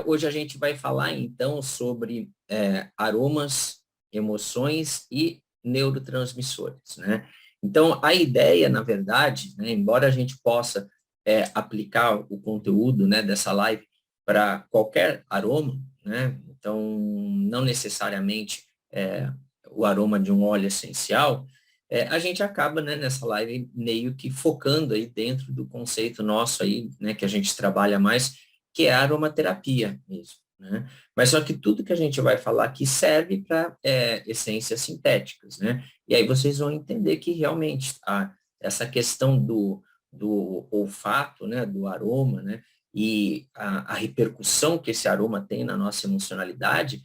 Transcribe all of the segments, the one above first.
Hoje a gente vai falar, então, sobre aromas, emoções e neurotransmissores, né? Então, a ideia, na verdade, né, embora a gente possa aplicar o conteúdo, né, dessa live para qualquer aroma, né? Então, não necessariamente o aroma de um óleo essencial, a gente acaba, né, nessa live meio que focando aí dentro do conceito nosso aí, né, que a gente trabalha mais, que é a aromaterapia mesmo, né? Mas só que tudo que a gente vai falar aqui serve para essências sintéticas, né? E aí vocês vão entender que realmente essa questão do olfato, né, do aroma, né, e a repercussão que esse aroma tem na nossa emocionalidade,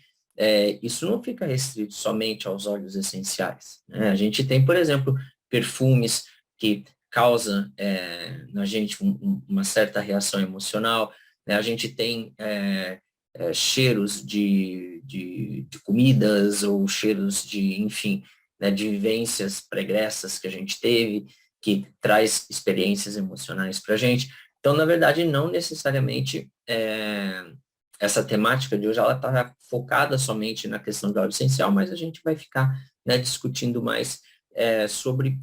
isso não fica restrito somente aos óleos essenciais, né? A gente tem, por exemplo, perfumes que causam na gente uma certa reação emocional, né? A gente tem cheiros de comidas ou cheiros de, enfim, né, de vivências pregressas que a gente teve, que traz experiências emocionais para a gente. Então, na verdade, não necessariamente essa temática de hoje ela está focada somente na questão do óleo essencial, mas a gente vai ficar, né, discutindo mais sobre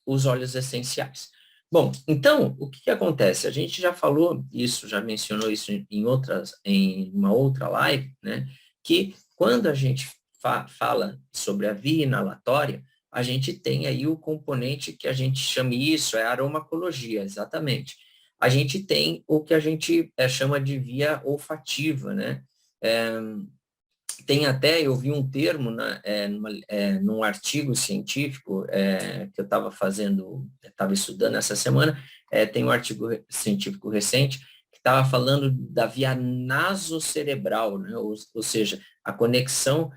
os óleos essenciais. Bom, então, o que acontece? A gente já falou isso, já mencionou isso em uma outra live, né? Que quando a gente fala sobre a via inalatória, a gente tem aí o componente que a gente chama isso, é aromatologia, exatamente. A gente tem o que a gente chama de via olfativa, né? Tem até, eu vi um termo num artigo científico que eu estava estudando essa semana, tem um artigo científico recente que estava falando da via nasocerebral, né? Ou seja, a conexão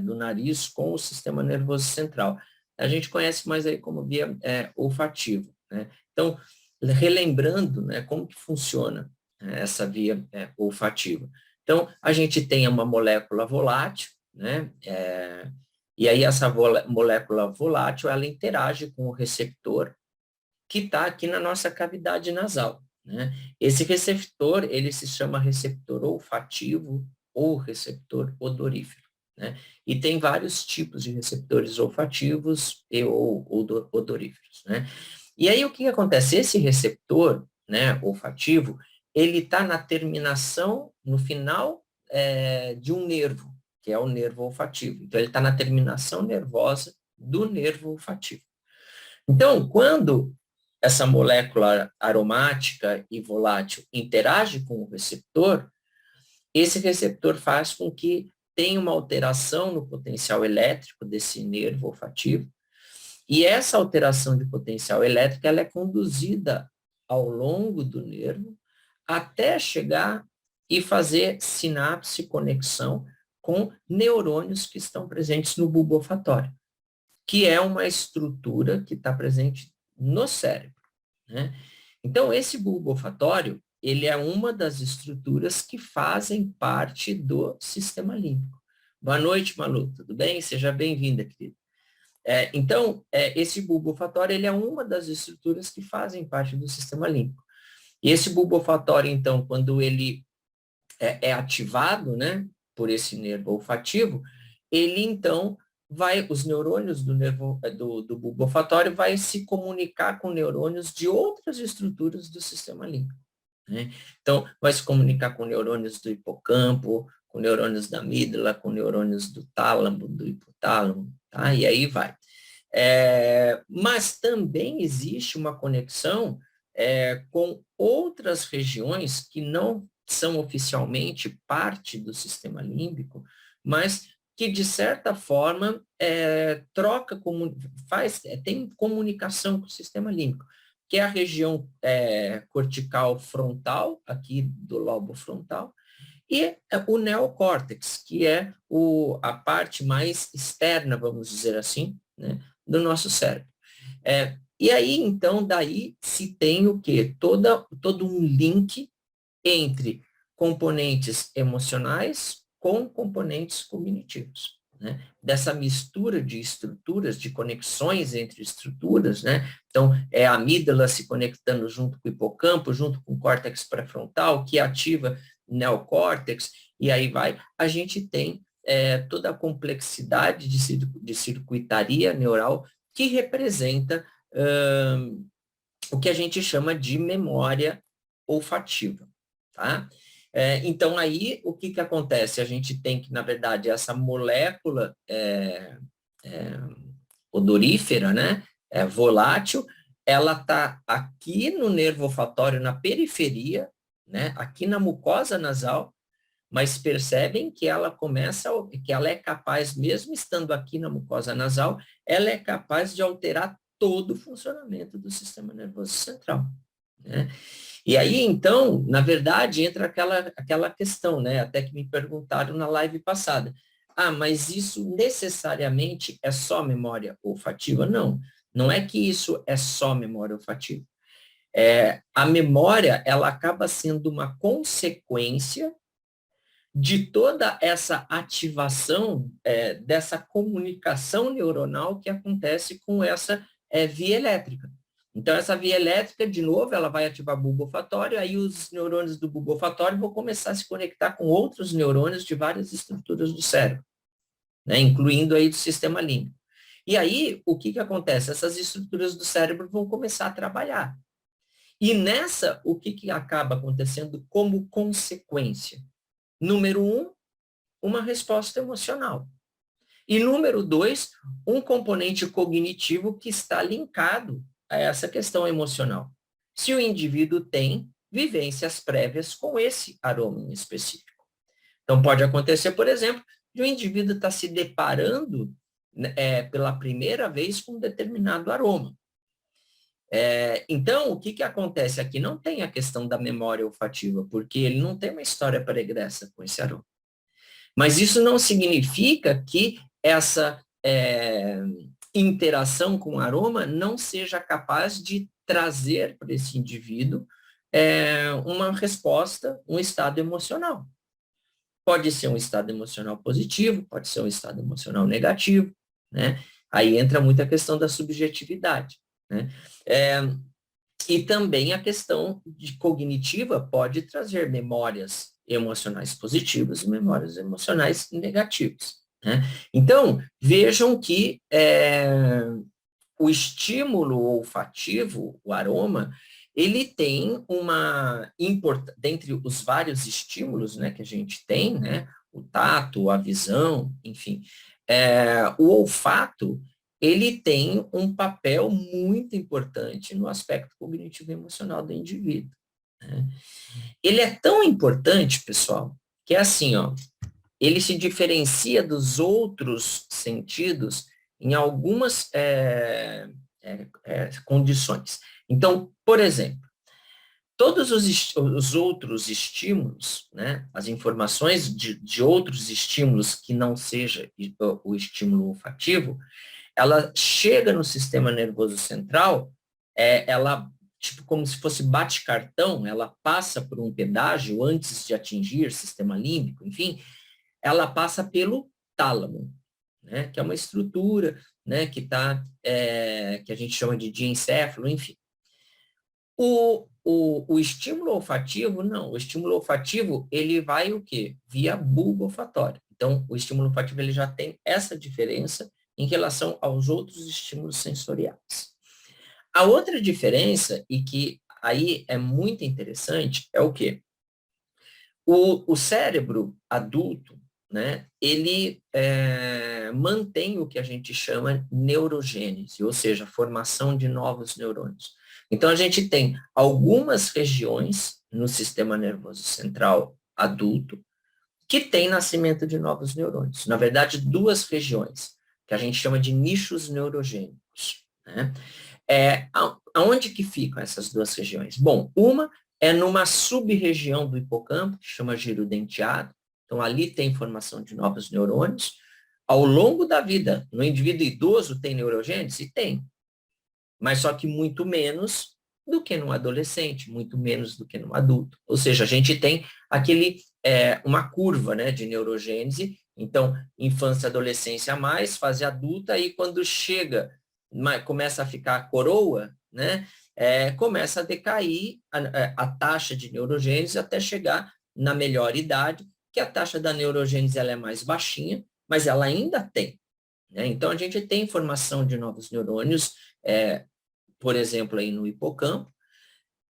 do nariz com o sistema nervoso central. A gente conhece mais aí como via olfativa, né? Então, relembrando, né, como que funciona essa via olfativa. Então, a gente tem uma molécula volátil, né? E aí essa molécula volátil, ela interage com o receptor que está aqui na nossa cavidade nasal, né? Esse receptor, ele se chama receptor olfativo ou receptor odorífero, né? E tem vários tipos de receptores olfativos ou odoríferos, né? E aí o que acontece? Esse receptor, né, olfativo, ele está na terminação, no final de um nervo, que é o nervo olfativo. Então, ele está na terminação nervosa do nervo olfativo. Então, quando essa molécula aromática e volátil interage com o receptor, esse receptor faz com que tenha uma alteração no potencial elétrico desse nervo olfativo, e essa alteração de potencial elétrico ela é conduzida ao longo do nervo até chegar e fazer sinapse, conexão com neurônios que estão presentes no bulbo olfatório, que é uma estrutura que está presente no cérebro, né? Então, esse bulbo olfatório, ele é uma das estruturas que fazem parte do sistema límbico. Boa noite, Malu, tudo bem? Seja bem-vinda, querida. Então, esse bulbo olfatório, ele é uma das estruturas que fazem parte do sistema límbico. E esse bulbo olfatório, então, quando ele é ativado, né, por esse nervo olfativo, ele, então, os neurônios do bulbo olfatório vai se comunicar com neurônios de outras estruturas do sistema límbico, né? Então, vai se comunicar com neurônios do hipocampo, com neurônios da amígdala, com neurônios do tálamo, do hipotálamo, tá? E aí vai. Mas também existe uma conexão com outras regiões que não são oficialmente parte do sistema límbico, mas que, de certa forma, tem comunicação com o sistema límbico, que é a região cortical frontal, aqui do lobo frontal, e o neocórtex, que é a parte mais externa, vamos dizer assim, né, do nosso cérebro. E aí, então, daí se tem o quê? Todo um link entre componentes emocionais com componentes cognitivos, né? Dessa mistura de estruturas, de conexões entre estruturas, né? Então, é a amígdala se conectando junto com o hipocampo, junto com o córtex pré-frontal, que ativa o neocórtex, e aí vai, a gente tem toda a complexidade de circuitaria neural que representa o que a gente chama de memória olfativa, tá? Então, aí, o que acontece? A gente tem que, na verdade, essa molécula odorífera, né, volátil, ela está aqui no nervo olfatório, na periferia, né, aqui na mucosa nasal, mas percebem que ela que ela é capaz, mesmo estando aqui na mucosa nasal, ela é capaz de alterar todo o funcionamento do sistema nervoso central, né? E aí, então, na verdade, entra aquela questão, né? Até que me perguntaram na live passada. Ah, mas isso necessariamente é só memória olfativa? Não, não é que isso é só memória olfativa. A memória, ela acaba sendo uma consequência de toda essa ativação dessa comunicação neuronal que acontece com essa via elétrica. Então, essa via elétrica, de novo, ela vai ativar o bulbo olfatório, aí os neurônios do bulbo olfatório vão começar a se conectar com outros neurônios de várias estruturas do cérebro, né, incluindo aí do sistema límbico. E aí, o que acontece? Essas estruturas do cérebro vão começar a trabalhar. E nessa, o que acaba acontecendo como consequência? Número 1, uma resposta emocional. E número 2, um componente cognitivo que está linkado a essa questão emocional. Se o indivíduo tem vivências prévias com esse aroma em específico. Então, pode acontecer, por exemplo, de um indivíduo estar se deparando pela primeira vez com um determinado aroma. Então, o que acontece aqui? Não tem a questão da memória olfativa, porque ele não tem uma história pregressa com esse aroma. Mas isso não significa que essa interação com o aroma não seja capaz de trazer para esse indivíduo uma resposta, um estado emocional. Pode ser um estado emocional positivo, pode ser um estado emocional negativo, né? Aí entra muito a questão da subjetividade, né? E também a questão de cognitiva pode trazer memórias emocionais positivas e memórias emocionais negativas, né? Então, vejam que o estímulo olfativo, o aroma, ele tem uma importância, dentre os vários estímulos, né, que a gente tem, né, o tato, a visão, enfim, o olfato, ele tem um papel muito importante no aspecto cognitivo e emocional do indivíduo, né? Ele é tão importante, pessoal, que é assim, ó, ele se diferencia dos outros sentidos em algumas condições. Então, por exemplo, todos os outros estímulos, né, as informações de outros estímulos que não seja o estímulo olfativo, ela chega no sistema nervoso central, ela, tipo, como se fosse bate-cartão, ela passa por um pedágio antes de atingir o sistema límbico, enfim, ela passa pelo tálamo, né, que é uma estrutura, né, que a gente chama de diencéfalo, enfim. O estímulo olfativo, não. O estímulo olfativo, ele vai o quê? Via bulbo olfatório. Então, o estímulo olfativo, ele já tem essa diferença em relação aos outros estímulos sensoriais. A outra diferença, e que aí é muito interessante, é o quê? O cérebro adulto, né, ele mantém o que a gente chama neurogênese, ou seja, a formação de novos neurônios. Então, a gente tem algumas regiões no sistema nervoso central adulto que tem nascimento de novos neurônios. Na verdade, duas regiões, que a gente chama de nichos neurogênicos, né? Aonde que ficam essas duas regiões? Bom, uma é numa sub-região do hipocampo, que chama giro denteado. Então, ali tem formação de novos neurônios. Ao longo da vida, no indivíduo idoso tem neurogênese? Tem. Mas só que muito menos do que no adolescente, muito menos do que no adulto. Ou seja, a gente tem uma curva, né, de neurogênese. Então, infância, adolescência mais, fase adulta, e quando chega, começa a ficar a coroa, né, começa a decair a taxa de neurogênese até chegar na melhor idade, que a taxa da neurogênese ela é mais baixinha, mas ela ainda tem. Né? Então, a gente tem formação de novos neurônios, por exemplo, aí no hipocampo.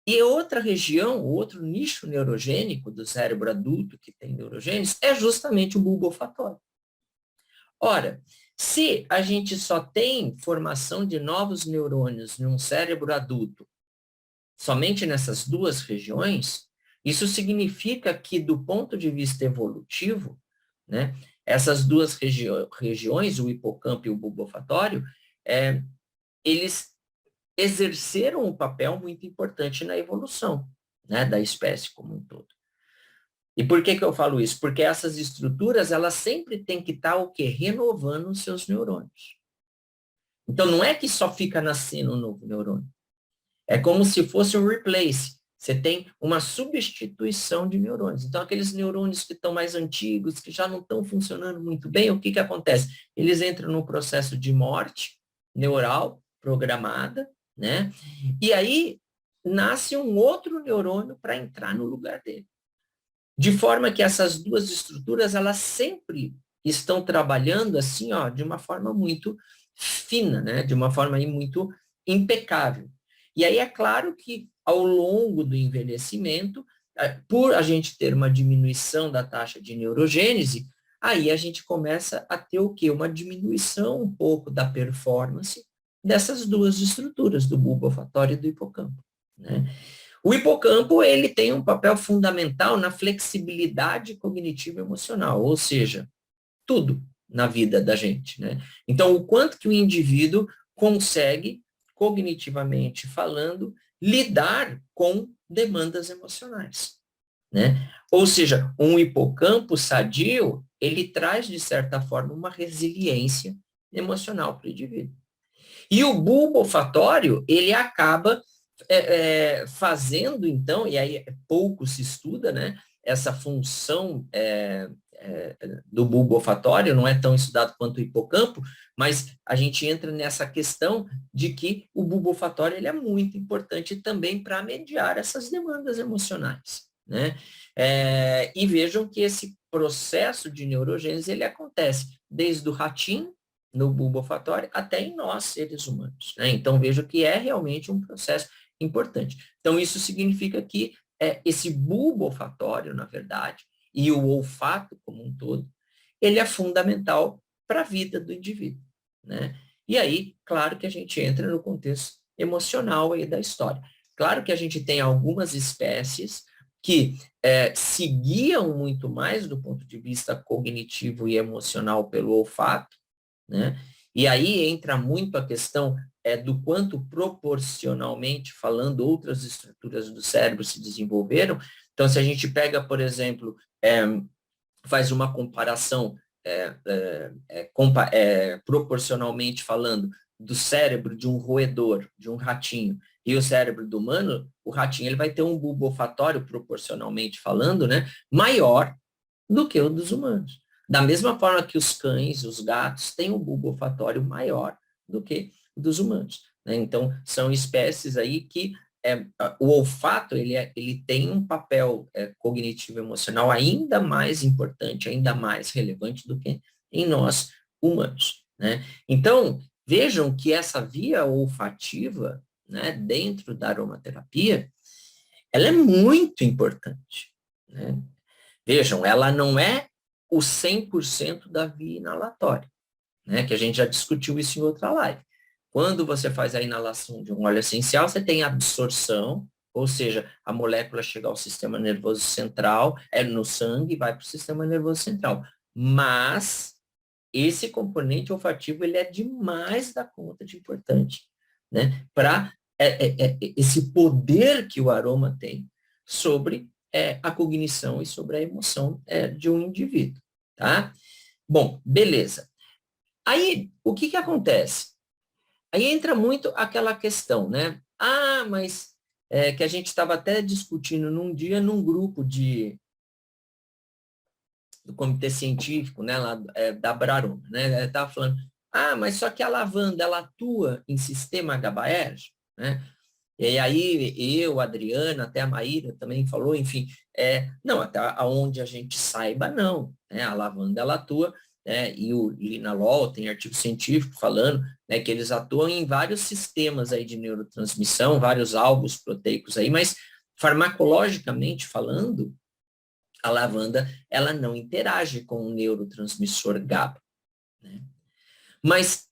E outra região, outro nicho neurogênico do cérebro adulto que tem neurogênese é justamente o bulbo olfatório. Ora, se a gente só tem formação de novos neurônios em um cérebro adulto, somente nessas duas regiões, isso significa que, do ponto de vista evolutivo, né, essas duas regiões, o hipocampo e o bulbo olfatório, eles exerceram um papel muito importante na evolução, né, da espécie como um todo. E por que eu falo isso? Porque essas estruturas, elas sempre têm que estar o quê? Renovando os seus neurônios. Então, não é que só fica nascendo um novo neurônio. É como se fosse um replace. Você tem uma substituição de neurônios. Então, aqueles neurônios que estão mais antigos, que já não estão funcionando muito bem, o que acontece? Eles entram no processo de morte neural programada, né? E aí nasce um outro neurônio para entrar no lugar dele. De forma que essas duas estruturas, elas sempre estão trabalhando assim, ó, de uma forma muito fina, né? De uma forma aí muito impecável. E aí é claro que ao longo do envelhecimento, por a gente ter uma diminuição da taxa de neurogênese, aí a gente começa a ter o quê? Uma diminuição um pouco da performance dessas duas estruturas, do bulbo olfatório e do hipocampo, né? O hipocampo, ele tem um papel fundamental na flexibilidade cognitiva emocional, ou seja, tudo na vida da gente, né? Então, o quanto que o indivíduo consegue, cognitivamente falando, lidar com demandas emocionais, né? Ou seja, um hipocampo sadio, ele traz, de certa forma, uma resiliência emocional para o indivíduo. E o bulbo olfatório, ele acaba fazendo, então, e aí pouco se estuda, né? Essa função do bulbo olfatório não é tão estudado quanto o hipocampo, mas a gente entra nessa questão de que o bulbo olfatório ele é muito importante também para mediar essas demandas emocionais, né? E vejam que esse processo de neurogênese ele acontece desde o ratinho, no bulbo olfatório, até em nós, seres humanos, né? Então, vejo que é realmente um processo importante. Então, isso significa que esse bulbo olfatório, na verdade, e o olfato como um todo, ele é fundamental para a vida do indivíduo, né? E aí, claro que a gente entra no contexto emocional aí da história. Claro que a gente tem algumas espécies que se guiam muito mais do ponto de vista cognitivo e emocional pelo olfato, né? E aí entra muito a questão do quanto proporcionalmente falando outras estruturas do cérebro se desenvolveram. Então, se a gente pega, por exemplo, faz uma comparação proporcionalmente falando do cérebro de um roedor, de um ratinho, e o cérebro do humano, o ratinho ele vai ter um bulbo olfatório, proporcionalmente falando, né, maior do que o dos humanos. Da mesma forma que os cães, os gatos, têm um bulbo olfatório maior do que o dos humanos, né? Então, são espécies aí que o olfato ele tem um papel cognitivo emocional ainda mais importante, ainda mais relevante do que em nós humanos, né? Então, vejam que essa via olfativa, né, dentro da aromaterapia, ela é muito importante, né? Vejam, ela não é o 100% da via inalatória, né? Que a gente já discutiu isso em outra live. Quando você faz a inalação de um óleo essencial, você tem absorção, ou seja, a molécula chega ao sistema nervoso central, no sangue e vai para o sistema nervoso central. Mas esse componente olfativo ele é demais da conta de importante, né? Para esse poder que o aroma tem sobre a cognição e sobre a emoção de um indivíduo, tá? Bom, beleza. Aí, o que acontece? Aí entra muito aquela questão, né? Ah, mas que a gente estava até discutindo num dia num grupo do comitê científico, né, lá, da Braroma, né? Estava falando, mas só que a lavanda, ela atua em sistema GABAérgico, né? E aí eu, a Adriana, até a Maíra também falou, enfim, não, até onde a gente saiba, não, né? A lavanda, ela atua, né? E o linalol tem artigo científico falando, né, que eles atuam em vários sistemas aí de neurotransmissão, vários alvos proteicos aí, mas farmacologicamente falando, a lavanda, ela não interage com o neurotransmissor GABA, né? Mas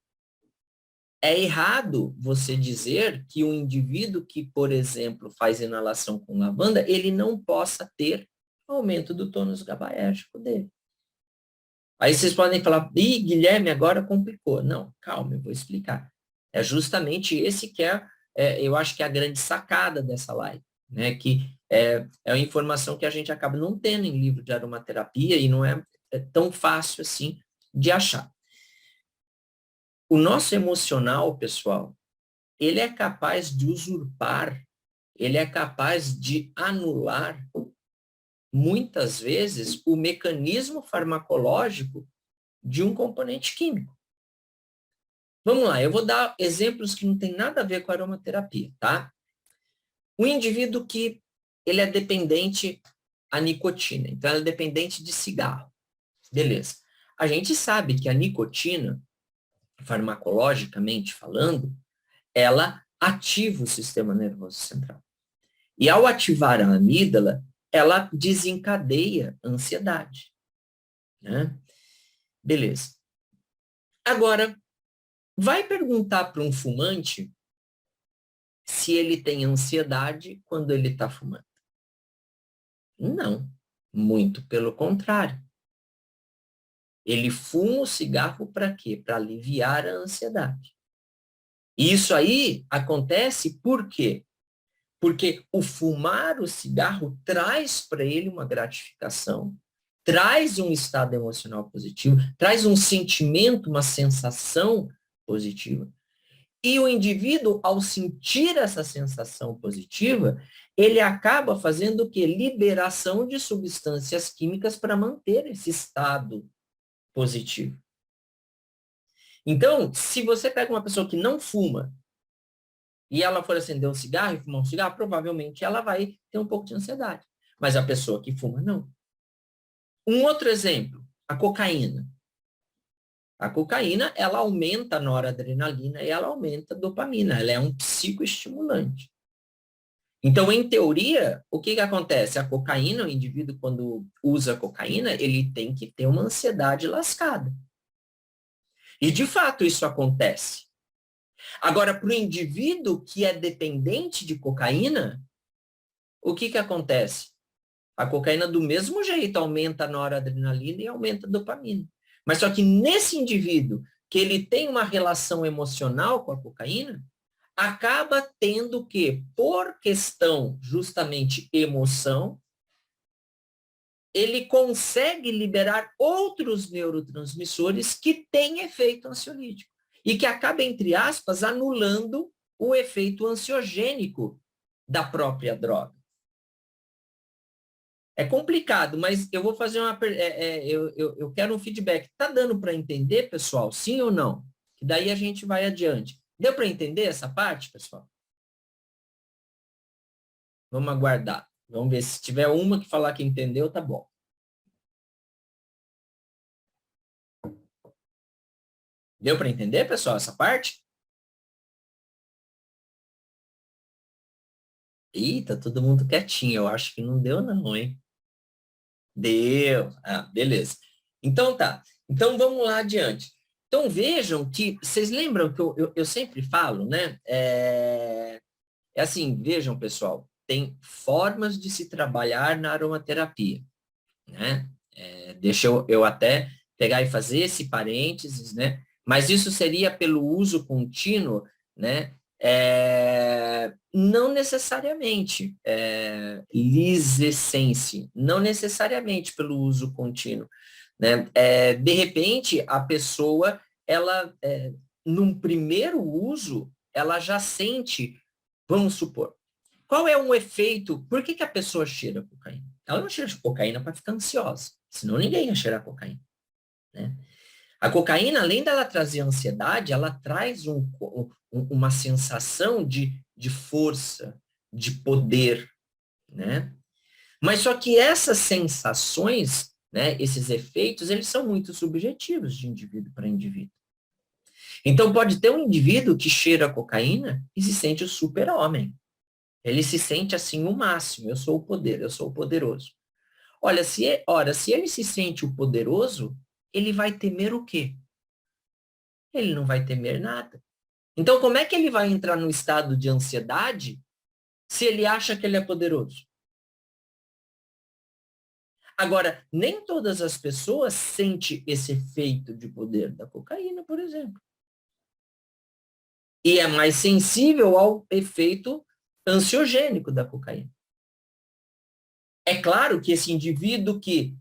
é errado você dizer que um indivíduo que, por exemplo, faz inalação com lavanda, ele não possa ter aumento do tônus GABAérgico dele. Aí vocês podem falar, Guilherme, agora complicou. Não, calma, eu vou explicar. É justamente esse que eu acho que é a grande sacada dessa live, né? Que é uma informação que a gente acaba não tendo em livro de aromaterapia e não é tão fácil assim de achar. O nosso emocional, pessoal, ele é capaz de usurpar, ele é capaz de anular, muitas vezes, o mecanismo farmacológico de um componente químico. Vamos lá, eu vou dar exemplos que não tem nada a ver com a aromaterapia, tá? Um indivíduo que ele é dependente à nicotina, então ele é dependente de cigarro. Beleza. A gente sabe que a nicotina, farmacologicamente falando, ela ativa o sistema nervoso central. E ao ativar a amígdala, ela desencadeia a ansiedade, né? Beleza. Agora, vai perguntar para um fumante se ele tem ansiedade quando ele está fumando. Não, muito pelo contrário. Ele fuma o cigarro para quê? Para aliviar a ansiedade. E isso aí acontece por quê? Porque o fumar o cigarro traz para ele uma gratificação, traz um estado emocional positivo, traz um sentimento, uma sensação positiva. E o indivíduo, ao sentir essa sensação positiva, ele acaba fazendo o quê? Liberação de substâncias químicas para manter esse estado positivo. Então, se você pega uma pessoa que não fuma e ela for acender um cigarro e fumar um cigarro, provavelmente ela vai ter um pouco de ansiedade. Mas a pessoa que fuma, não. Um outro exemplo, a cocaína. A cocaína, ela aumenta a noradrenalina e ela aumenta a dopamina. Ela é um psicoestimulante. Então, em teoria, o que acontece? A cocaína, o indivíduo, quando usa cocaína, ele tem que ter uma ansiedade lascada. E, de fato, isso acontece. Agora, para o indivíduo que é dependente de cocaína, o que acontece? A cocaína, do mesmo jeito, aumenta a noradrenalina e aumenta a dopamina. Mas só que nesse indivíduo, que ele tem uma relação emocional com a cocaína, acaba tendo que, por questão justamente emoção, ele consegue liberar outros neurotransmissores que têm efeito ansiolítico e que acaba, entre aspas, anulando o efeito ansiogênico da própria droga. É complicado, mas eu vou fazer uma... eu quero um feedback. Está dando para entender, pessoal? Sim ou não? Que daí a gente vai adiante. Deu para entender essa parte, pessoal? Vamos aguardar. Vamos ver se tiver uma que falar que entendeu, tá bom. Deu para entender, pessoal, essa parte? Eita, todo mundo quietinho. Eu acho que não deu não, hein? Deu. Beleza. Então tá. Então vamos lá adiante. Então vejam que, vocês lembram que eu sempre falo, né? É assim, vejam, pessoal, tem formas de se trabalhar na aromaterapia, né? Deixa eu até pegar e fazer esse parênteses, né? Mas isso seria pelo uso contínuo, né? Não necessariamente, lisescense, não necessariamente pelo uso contínuo, né? De repente, a pessoa, ela, num primeiro uso, ela já sente, vamos supor, Qual é um efeito? Por que a pessoa cheira cocaína? Ela não cheira cocaína para ficar ansiosa, senão ninguém ia cheirar cocaína, né? A cocaína, além dela trazer ansiedade, ela traz uma sensação de força, de poder, né? Mas só que essas sensações, né, esses efeitos, eles são muito subjetivos de indivíduo para indivíduo. Então, pode ter um indivíduo que cheira cocaína e se sente o super-homem. Ele se sente assim o máximo, eu sou o poder, eu sou o poderoso. Se ele se sente o poderoso, ele vai temer o quê? Ele não vai temer nada. Então, como é que ele vai entrar no estado de ansiedade se ele acha que ele é poderoso? Agora, nem todas as pessoas sentem esse efeito de poder da cocaína, por exemplo. E é mais sensível ao efeito ansiogênico da cocaína. É claro que esse indivíduo que,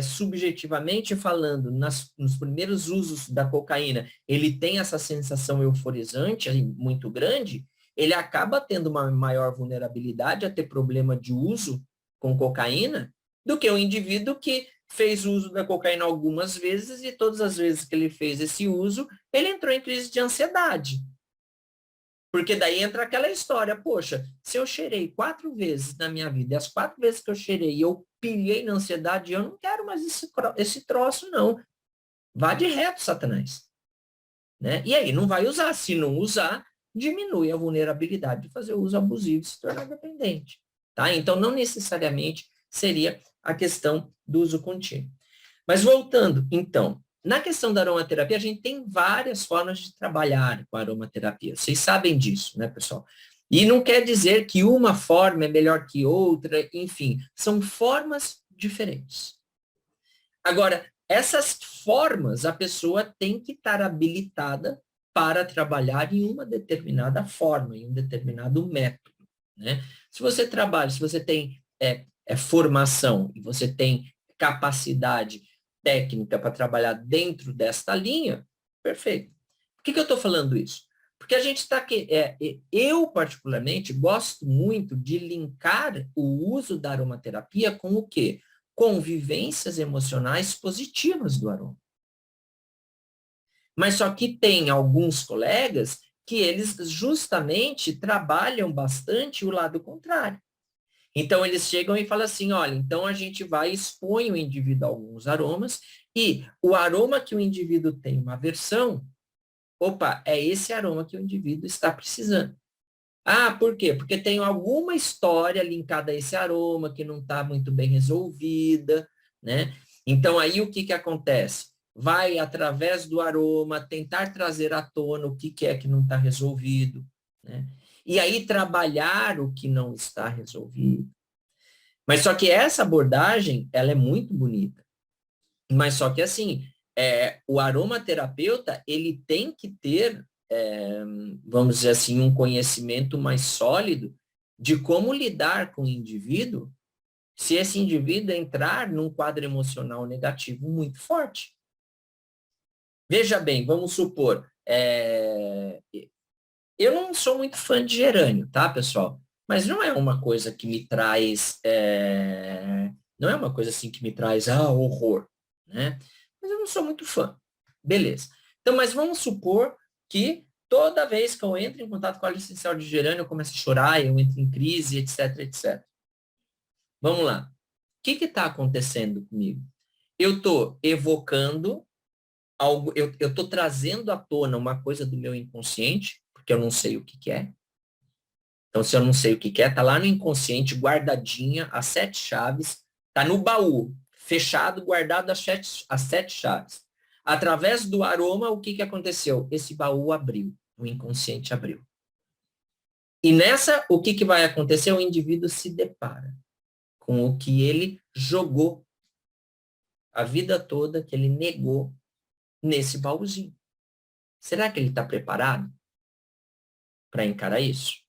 subjetivamente falando, nos primeiros usos da cocaína, ele tem essa sensação euforizante muito grande, ele acaba tendo uma maior vulnerabilidade a ter problema de uso com cocaína do que o indivíduo que fez uso da cocaína algumas vezes e todas as vezes que ele fez esse uso, ele entrou em crise de ansiedade. Porque daí entra aquela história, poxa, se eu cheirei 4 vezes na minha vida, e as 4 vezes que eu cheirei, eu pilhei na ansiedade, eu não quero mais esse troço, não. Vá de reto, Satanás. Né? E aí, não vai usar. Se não usar, diminui a vulnerabilidade de fazer uso abusivo e se tornar dependente. Tá? Então, não necessariamente seria a questão do uso contínuo. Mas voltando, então, na questão da aromaterapia, a gente tem várias formas de trabalhar com a aromaterapia. Vocês sabem disso, né, pessoal? E não quer dizer que uma forma é melhor que outra, enfim, são formas diferentes. Agora, essas formas, a pessoa tem que estar habilitada para trabalhar em uma determinada forma, em um determinado método, né? Se você trabalha, se você tem formação e você tem capacidade técnica para trabalhar dentro desta linha, perfeito. Por que eu estou falando isso? Porque a gente está aqui, eu particularmente gosto muito de linkar o uso da aromaterapia com o quê? Convivências emocionais positivas do aroma. Mas só que tem alguns colegas que eles justamente trabalham bastante o lado contrário. Então, eles chegam e falam assim, olha, então a gente vai expõe o indivíduo a alguns aromas e o aroma que o indivíduo tem uma aversão, opa, é esse aroma que o indivíduo está precisando. Ah, por quê? Porque tem alguma história linkada a esse aroma que não está muito bem resolvida, né? Então, aí o que acontece? Vai, através do aroma, tentar trazer à tona o que é que não está resolvido, né? E aí trabalhar o que não está resolvido. Mas só que essa abordagem, ela é muito bonita. Mas só que assim, o aromaterapeuta, ele tem que ter, vamos dizer assim, um conhecimento mais sólido de como lidar com o indivíduo se esse indivíduo entrar num quadro emocional negativo muito forte. Veja bem, vamos supor, eu não sou muito fã de gerânio, tá, pessoal? Mas não é uma coisa que me traz, não é uma coisa assim que me traz, horror, né? Mas eu não sou muito fã. Beleza. Então, mas vamos supor que toda vez que eu entro em contato com a óleo essencial de gerânio, eu começo a chorar, eu entro em crise, etc, etc. Vamos lá. O que está acontecendo comigo? Eu estou evocando algo, eu estou trazendo à tona uma coisa do meu inconsciente, porque eu não sei o que é. Então, se eu não sei o que é, tá lá no inconsciente, guardadinha, as 7 chaves, tá no baú, fechado, guardado as 7 chaves. Através do aroma, o que aconteceu? Esse baú abriu, o inconsciente abriu. E nessa, o que vai acontecer? O indivíduo se depara com o que ele jogou a vida toda, que ele negou nesse baúzinho. Será que ele está preparado para encarar isso?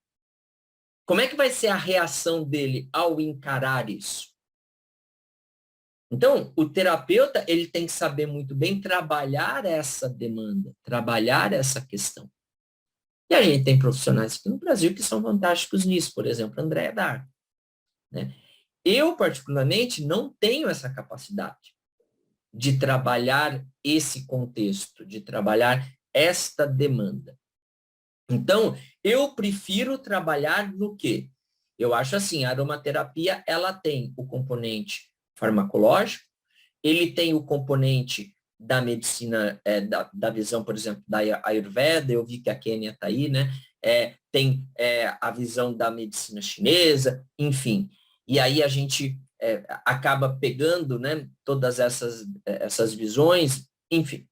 Como é que vai ser a reação dele ao encarar isso? Então, o terapeuta, ele tem que saber muito bem trabalhar essa demanda, trabalhar essa questão. E a gente tem profissionais aqui no Brasil que são fantásticos nisso, por exemplo, Andréa D'Arco, né? Eu, particularmente, não tenho essa capacidade de trabalhar esse contexto, de trabalhar esta demanda. Então, eu prefiro trabalhar no quê? Eu acho assim, a aromaterapia, ela tem o componente farmacológico, ele tem o componente da medicina, da visão, por exemplo, da Ayurveda, eu vi que a Kênia está aí, né? Tem a visão da medicina chinesa, enfim. E aí a gente acaba pegando, né, todas essas visões, enfim.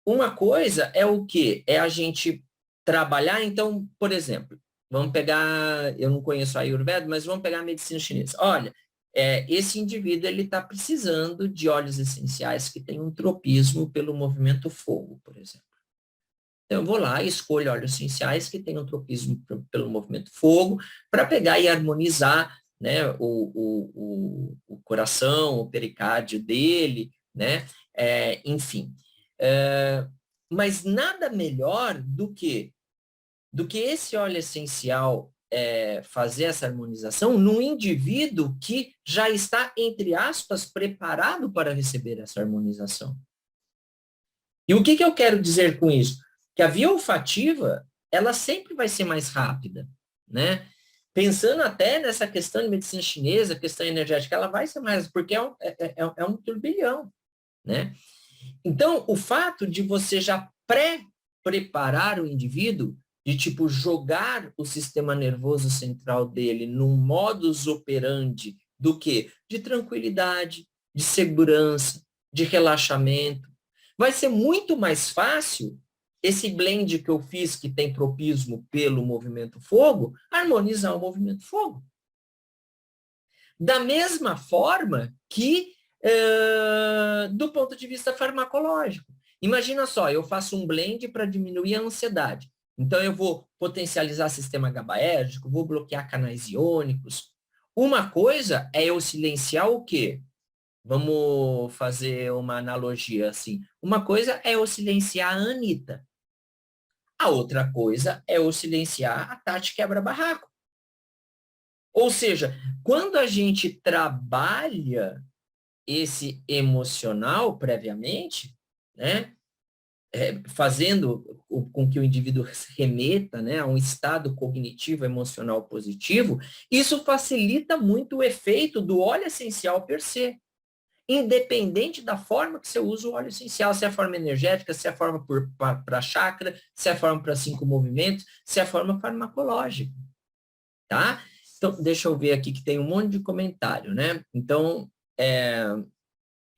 Uma coisa é o quê? É a gente trabalhar, então, por exemplo, vamos pegar, eu não conheço a Ayurveda, mas vamos pegar a medicina chinesa. Olha, esse indivíduo ele está precisando de óleos essenciais que têm um tropismo pelo movimento fogo, por exemplo. Então, eu vou lá e escolho óleos essenciais que tenham tropismo pelo movimento fogo, para pegar e harmonizar, né, o coração, o pericárdio dele, né, enfim. Mas nada melhor do que esse óleo essencial fazer essa harmonização num indivíduo que já está, entre aspas, preparado para receber essa harmonização. E o que eu quero dizer com isso? Que a via olfativa, ela sempre vai ser mais rápida, né? Pensando até nessa questão de medicina chinesa, questão energética, ela vai ser mais, porque é um turbilhão, né? Então, o fato de você já pré-preparar o indivíduo, de tipo jogar o sistema nervoso central dele num modus operandi do quê? De tranquilidade, de segurança, de relaxamento. Vai ser muito mais fácil esse blend que eu fiz, que tem tropismo pelo movimento fogo, harmonizar o movimento fogo. Da mesma forma que do ponto de vista farmacológico. Imagina só, eu faço um blend para diminuir a ansiedade. Então, eu vou potencializar o sistema GABAérgico, vou bloquear canais iônicos. Uma coisa é eu silenciar o quê? Vamos fazer uma analogia assim. Uma coisa é eu silenciar a Anitta. A outra coisa é eu silenciar a Tati Quebra-Barraco. Ou seja, quando a gente trabalha esse emocional previamente, né, fazendo com que o indivíduo remeta, né, a um estado cognitivo emocional positivo, isso facilita muito o efeito do óleo essencial per se, independente da forma que você usa o óleo essencial, se é a forma energética, se é a forma para chakra, se é a forma para 5 movimentos, se é a forma farmacológica, tá? Então, deixa eu ver aqui que tem um monte de comentário, né? Então,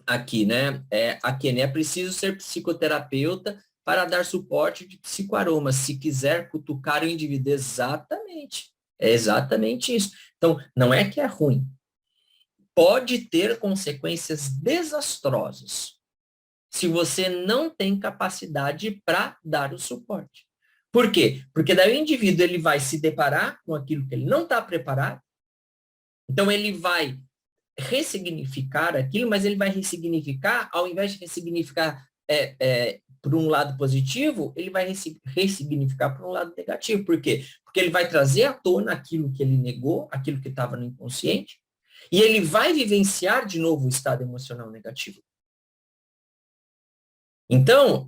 aqui, né? Aqui, né? É preciso ser psicoterapeuta para dar suporte de psicoaroma, se quiser cutucar o indivíduo. Exatamente. É exatamente isso. Então, não é que é ruim. Pode ter consequências desastrosas se você não tem capacidade para dar o suporte. Por quê? Porque daí o indivíduo ele vai se deparar com aquilo que ele não está preparado, então ele vai ressignificar aquilo, mas ele vai ressignificar, ao invés de ressignificar por um lado positivo, ele vai ressignificar por um lado negativo. Por quê? Porque ele vai trazer à tona aquilo que ele negou, aquilo que estava no inconsciente, e ele vai vivenciar de novo o estado emocional negativo. Então,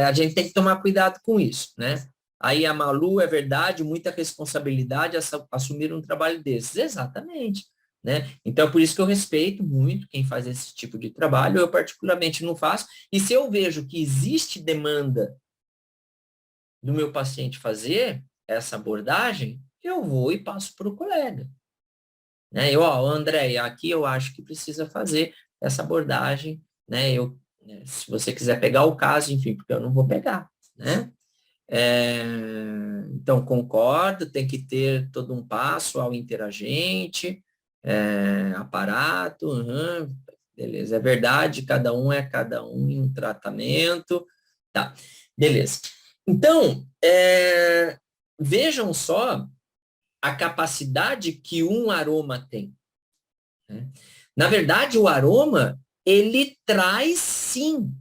a gente tem que tomar cuidado com isso, né? Aí a Malu, é verdade, muita responsabilidade assumir um trabalho desses. Exatamente. Né? Então, por isso que eu respeito muito quem faz esse tipo de trabalho, eu particularmente não faço, e se eu vejo que existe demanda do meu paciente fazer essa abordagem, eu vou e passo para o colega. Né? André, aqui eu acho que precisa fazer essa abordagem, né? Se você quiser pegar o caso, enfim, porque eu não vou pegar, né? Então, concordo, tem que ter todo um passo ao interagente, aparato, beleza, é verdade, cada um é cada um em um tratamento, tá, beleza. Então, vejam só a capacidade que um aroma tem. Né? Na verdade, o aroma, ele traz, sim,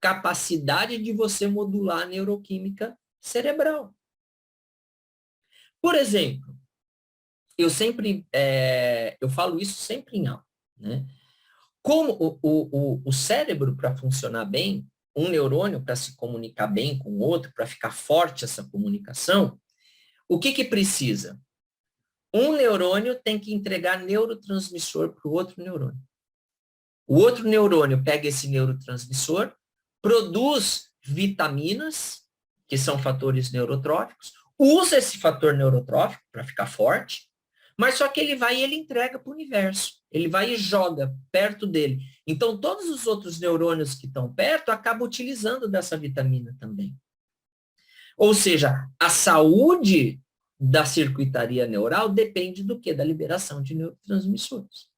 capacidade de você modular a neuroquímica cerebral. Por exemplo, eu falo isso sempre em aula, né? Como o cérebro, para funcionar bem, um neurônio para se comunicar bem com o outro, para ficar forte essa comunicação, o que precisa? Um neurônio tem que entregar neurotransmissor para o outro neurônio. O outro neurônio pega esse neurotransmissor, produz vitaminas, que são fatores neurotróficos, usa esse fator neurotrófico para ficar forte, mas só que ele vai e ele entrega para o universo. Ele vai e joga perto dele. Então, todos os outros neurônios que estão perto acabam utilizando dessa vitamina também. Ou seja, a saúde da circuitaria neural depende do quê? Da liberação de neurotransmissores.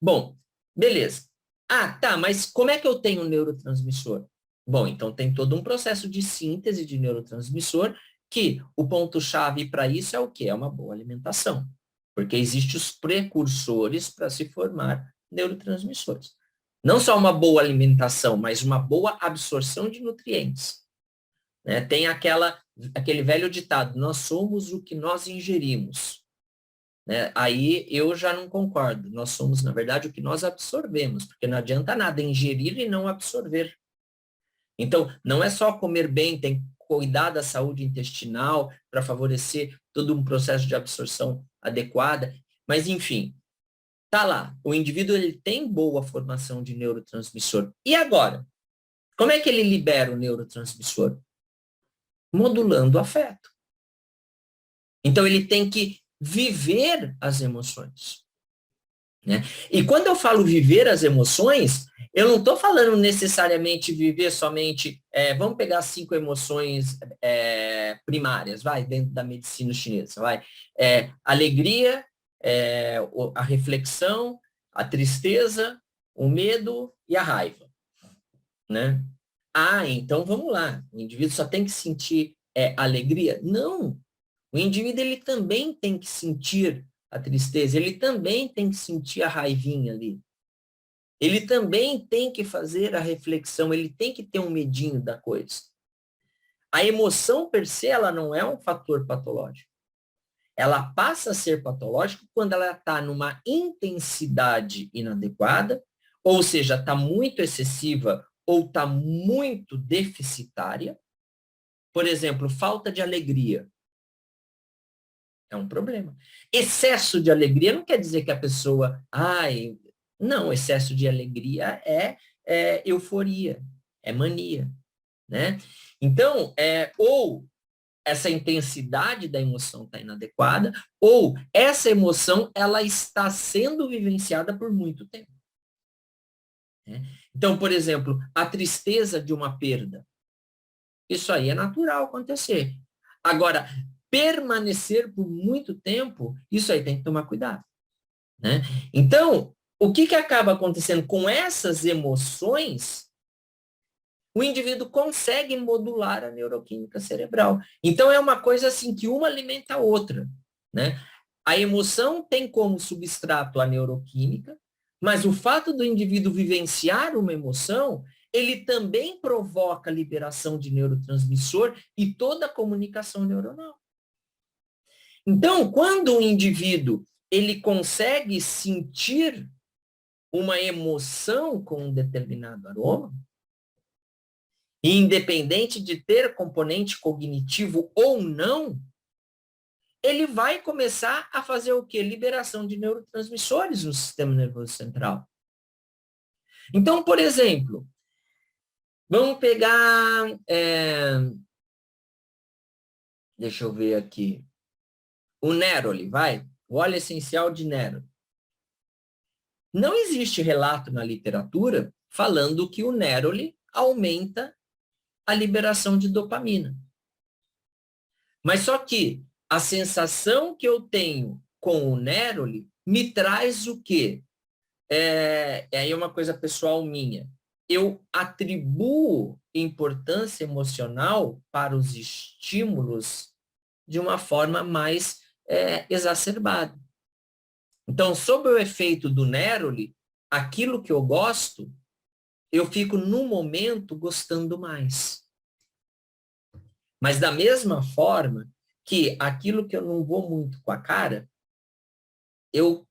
Bom, beleza. Ah, tá, mas como é que eu tenho um neurotransmissor? Bom, então tem todo um processo de síntese de neurotransmissor que o ponto-chave para isso é o quê? É uma boa alimentação. Porque existem os precursores para se formar neurotransmissores. Não só uma boa alimentação, mas uma boa absorção de nutrientes. Né? Tem aquele velho ditado, nós somos o que nós ingerimos. Né? Aí eu já não concordo. Nós somos, na verdade, o que nós absorvemos, porque não adianta nada ingerir e não absorver. Então, não é só comer bem, tem que cuidar da saúde intestinal para favorecer todo um processo de absorção adequada. Mas, enfim, tá lá. O indivíduo ele tem boa formação de neurotransmissor. E agora? Como é que ele libera o neurotransmissor? Modulando o afeto. Então, ele tem que viver as emoções. Né? E quando eu falo viver as emoções, eu não estou falando necessariamente viver somente, vamos pegar 5 emoções primárias, vai, dentro da medicina chinesa, vai. Alegria, a reflexão, a tristeza, o medo e a raiva. Né? Ah, então vamos lá, o indivíduo só tem que sentir alegria? Não, o indivíduo ele também tem que sentir a tristeza, ele também tem que sentir a raivinha ali. Ele também tem que fazer a reflexão, ele tem que ter um medinho da coisa. A emoção per se, ela não é um fator patológico. Ela passa a ser patológica quando ela está numa intensidade inadequada, ou seja, está muito excessiva ou está muito deficitária. Por exemplo, falta de alegria. É um problema. Excesso de alegria não quer dizer que a pessoa... não, excesso de alegria é euforia, é mania. Né? Então, ou essa intensidade da emoção está inadequada, ou essa emoção ela está sendo vivenciada por muito tempo. Né? Então, por exemplo, a tristeza de uma perda. Isso aí é natural acontecer. Agora, permanecer por muito tempo, isso aí tem que tomar cuidado. Né? Então, o que acaba acontecendo com essas emoções? O indivíduo consegue modular a neuroquímica cerebral. Então, é uma coisa assim que uma alimenta a outra. Né? A emoção tem como substrato a neuroquímica, mas o fato do indivíduo vivenciar uma emoção, ele também provoca a liberação de neurotransmissor e toda a comunicação neuronal. Então, quando o indivíduo ele consegue sentir uma emoção com um determinado aroma, e independente de ter componente cognitivo ou não, ele vai começar a fazer o quê? Liberação de neurotransmissores no sistema nervoso central. Então, por exemplo, vamos pegar... deixa eu ver aqui. O Neroli, vai. O óleo essencial de Neroli. Não existe relato na literatura falando que o Neroli aumenta a liberação de dopamina. Mas só que a sensação que eu tenho com o Neroli me traz o quê? Aí uma coisa pessoal minha. Eu atribuo importância emocional para os estímulos de uma forma mais exacerbada. Então, sob o efeito do Neroli, aquilo que eu gosto eu fico, no momento, gostando mais. Mas da mesma forma que aquilo que eu não vou muito com a cara, eu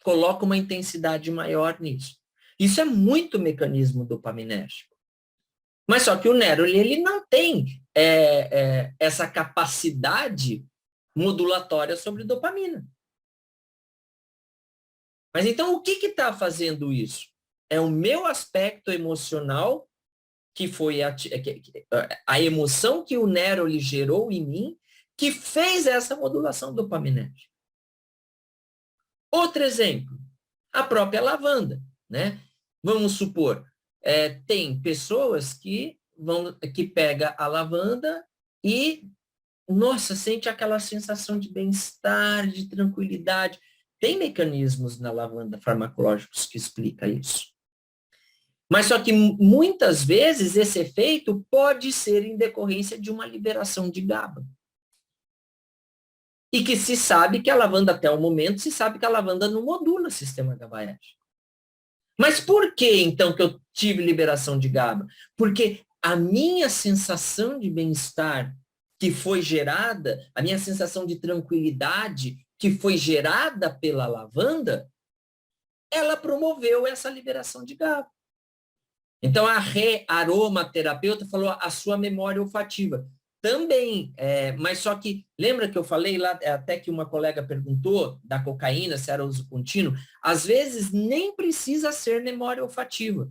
coloco uma intensidade maior nisso. Isso é muito mecanismo dopaminérgico. Mas só que o Nero, ele não tem essa capacidade modulatória sobre dopamina. Mas então, o que está fazendo isso? É o meu aspecto emocional, que foi a emoção que o Nero lhe gerou em mim, que fez essa modulação dopaminérgica. Outro exemplo, a própria lavanda, né? Vamos supor, tem pessoas que pega a lavanda e, nossa, sente aquela sensação de bem-estar, de tranquilidade. Tem mecanismos na lavanda farmacológicos que explicam isso. Mas só que muitas vezes esse efeito pode ser em decorrência de uma liberação de GABA. E que se sabe que a lavanda, até o momento, se sabe que a lavanda não modula o sistema GABAérgico. Mas por que, então, que eu tive liberação de GABA? Porque a minha sensação de bem-estar que foi gerada, a minha sensação de tranquilidade que foi gerada pela lavanda, ela promoveu essa liberação de GABA. Então, a aromaterapeuta falou a sua memória olfativa. Também, mas só que, lembra que eu falei lá, até que uma colega perguntou da cocaína, se era uso contínuo? Às vezes, nem precisa ser memória olfativa.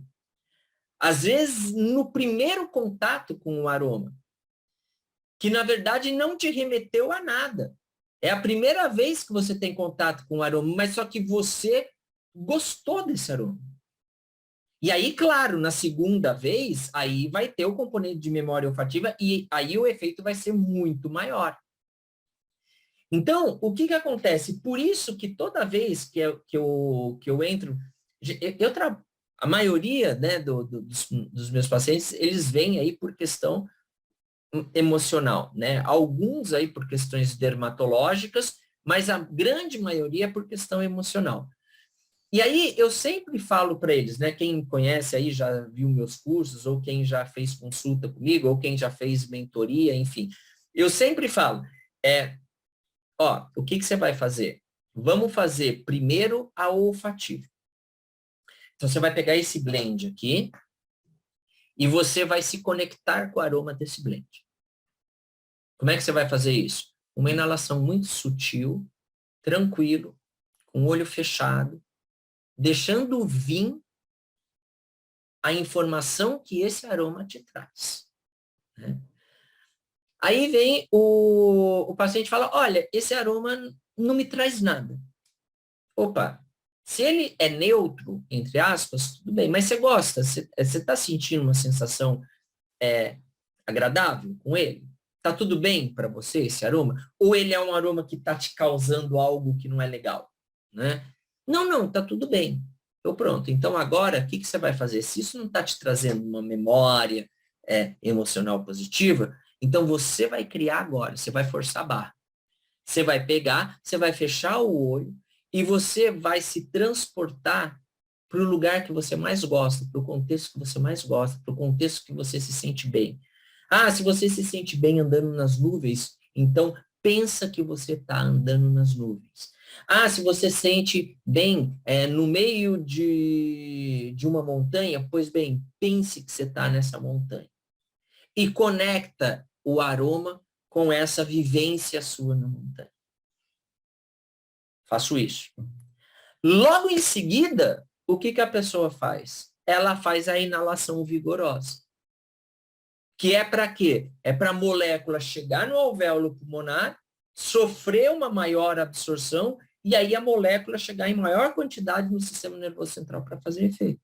Às vezes, no primeiro contato com o aroma, que na verdade não te remeteu a nada. É a primeira vez que você tem contato com o aroma, mas só que você gostou desse aroma. E aí, claro, na segunda vez, aí vai ter o componente de memória olfativa e aí o efeito vai ser muito maior. Então, o que acontece? Por isso que toda vez que eu entro, a maioria, né, dos meus pacientes, eles vêm aí por questão emocional, né? Alguns aí por questões dermatológicas, mas a grande maioria por questão emocional. E aí eu sempre falo para eles, né? Quem conhece aí já viu meus cursos, ou quem já fez consulta comigo, ou quem já fez mentoria, enfim. Eu sempre falo, o que você vai fazer? Vamos fazer primeiro a olfativa. Então você vai pegar esse blend aqui e você vai se conectar com o aroma desse blend. Como é que você vai fazer isso? Uma inalação muito sutil, tranquilo, com o olho fechado, deixando vir a informação que esse aroma te traz. Né? Aí vem o paciente e fala, olha, esse aroma não me traz nada. Opa, se ele é neutro, entre aspas, tudo bem, mas você gosta, você está sentindo uma sensação agradável com ele? Tá tudo bem para você esse aroma? Ou ele é um aroma que está te causando algo que não é legal? Né? Não, tá tudo bem. Então, pronto. Então, agora, o que você vai fazer? Se isso não está te trazendo uma memória emocional positiva, então você vai criar agora, você vai forçar a barra. Você vai pegar, você vai fechar o olho e você vai se transportar para o lugar que você mais gosta, para o contexto que você mais gosta, para o contexto que você se sente bem. Ah, se você se sente bem andando nas nuvens, então pensa que você está andando nas nuvens. Ah, se você sente bem no meio de uma montanha, pois bem, pense que você está nessa montanha. E conecta o aroma com essa vivência sua na montanha. Faço isso. Logo em seguida, o que a pessoa faz? Ela faz a inalação vigorosa. Que é para quê? É para a molécula chegar no alvéolo pulmonar, sofrer uma maior absorção e aí a molécula chegar em maior quantidade no sistema nervoso central para fazer efeito.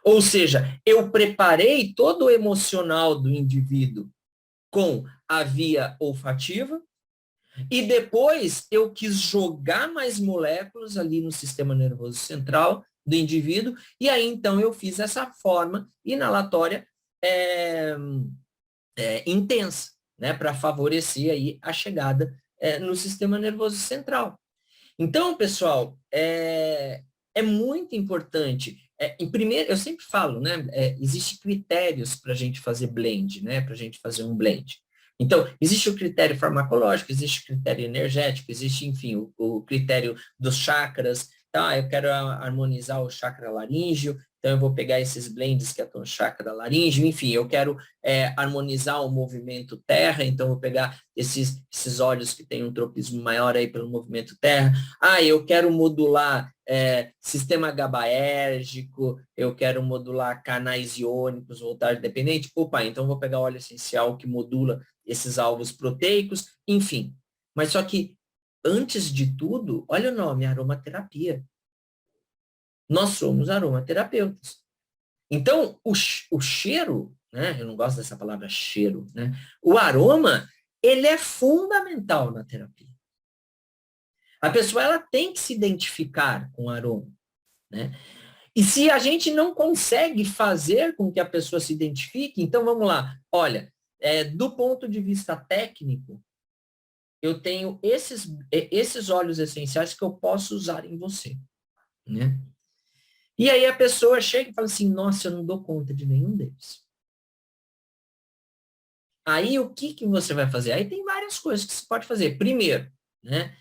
Ou seja, eu preparei todo o emocional do indivíduo com a via olfativa e depois eu quis jogar mais moléculas ali no sistema nervoso central do indivíduo e aí então eu fiz essa forma inalatória intensa, né, para favorecer aí a chegada no sistema nervoso central. Então, pessoal, é muito importante em primeiro, eu sempre falo, né? Existem critérios para a gente fazer blend, né? Para a gente fazer um blend. Então, existe o critério farmacológico, existe o critério energético, existe, enfim, o critério dos chakras. Tá, eu quero harmonizar o chakra laríngeo, então eu vou pegar esses blends que atuam no chakra laríngeo, enfim, eu quero harmonizar o movimento terra, então eu vou pegar esses óleos que têm um tropismo maior aí pelo movimento terra. Ah, eu quero modular sistema GABAérgico, eu quero modular canais iônicos, voltagem dependente. Opa, então eu vou pegar óleo essencial que modula esses alvos proteicos, enfim. Mas só que, antes de tudo, olha o nome, aromaterapia. Nós somos aromaterapeutas. Então, o cheiro, né? Eu não gosto dessa palavra cheiro, né? O aroma, ele é fundamental na terapia. A pessoa, ela tem que se identificar com o aroma, né? E se a gente não consegue fazer com que a pessoa se identifique, então vamos lá. Olha, do ponto de vista técnico, eu tenho esses óleos essenciais que eu posso usar em você, né? E aí a pessoa chega e fala assim, nossa, eu não dou conta de nenhum deles. Aí o que você vai fazer? Aí tem várias coisas que você pode fazer. Primeiro, né?